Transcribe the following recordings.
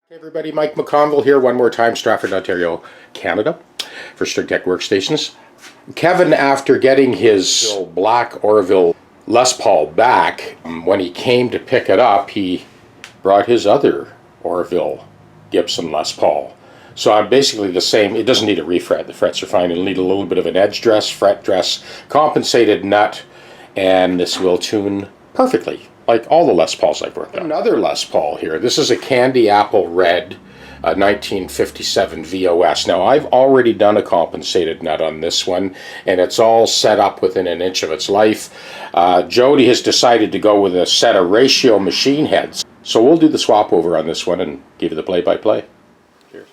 Hey everybody, Mike McConville here one more time, Stratford, Ontario, Canada, for TechDeck Workstations. Kevin, after getting his black Orville Les Paul back, when he came to pick it up, he brought his other Orville Gibson Les Paul. So I'm basically the same. It doesn't need a refret. The frets are fine. It'll need a little bit of an edge dress, fret dress, compensated nut, and this will tune perfectly, like all the Les Pauls I've worked on. Another Les Paul here. This is a Candy Apple Red 1957 VOS. Now, I've already done a compensated nut on this one, and it's all set up within an inch of its life. Jody has decided to go with a set of ratio machine heads. So we'll do the swap over on this one and give you the play-by-play. Cheers.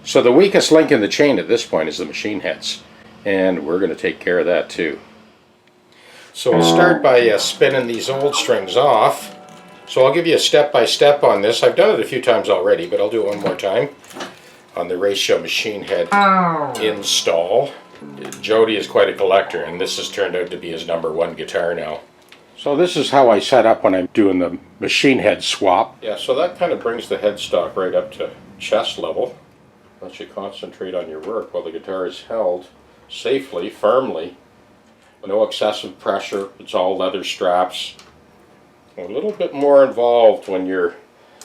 So the weakest link in the chain at this point is the machine heads, and we're going to take care of that too. So we'll start by spinning these old strings off. So I'll give you a step-by-step on this. I've done it a few times already, but I'll do it one more time on the ratio machine head install. Jody is quite a collector, and this has turned out to be his #1 guitar now. So this is how I set up when I'm doing the machine head swap. Yeah, so that kind of brings the headstock right up to chest level. Lets you concentrate on your work while the guitar is held safely, firmly. No excessive pressure. It's all leather straps. A little bit more involved when you're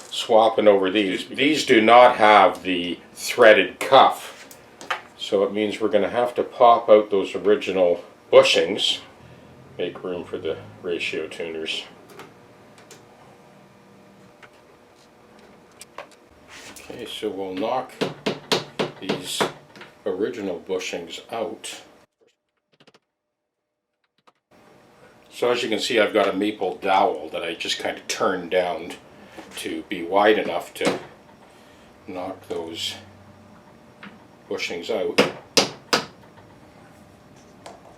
swapping over these. These do not have the threaded cuff, so it means we're going to have to pop out those original bushings. Make room for the ratio tuners. Okay, so we'll knock these original bushings out. So as you can see, I've got a maple dowel that I just kind of turned down to be wide enough to knock those bushings out.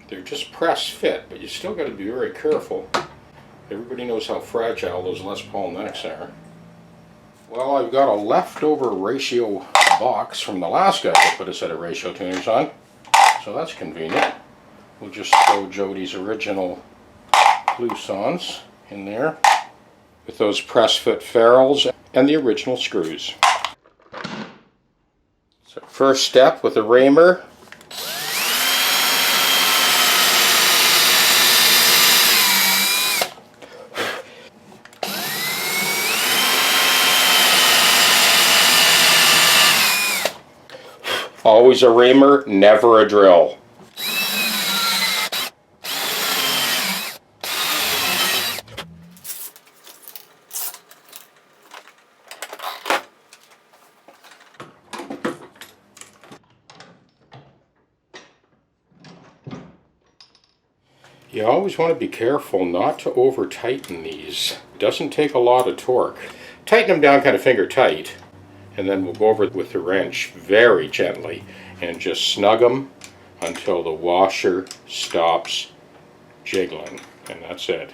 They're just press fit, but you still got to be very careful. Everybody knows how fragile those Les Paul necks are. Well, I've got a leftover ratio box from the last guy that put a set of ratio tuners on, so that's convenient. We'll just throw Jody's original loose-ons in there with those press fit ferrules and the original screws. So first step with a Raymer. Always a Raymer, never a drill. You always want to be careful not to over tighten these. It doesn't take a lot of torque. Tighten them down kind of finger tight, and then we'll go over with the wrench very gently and just snug them until the washer stops jiggling, and that's it.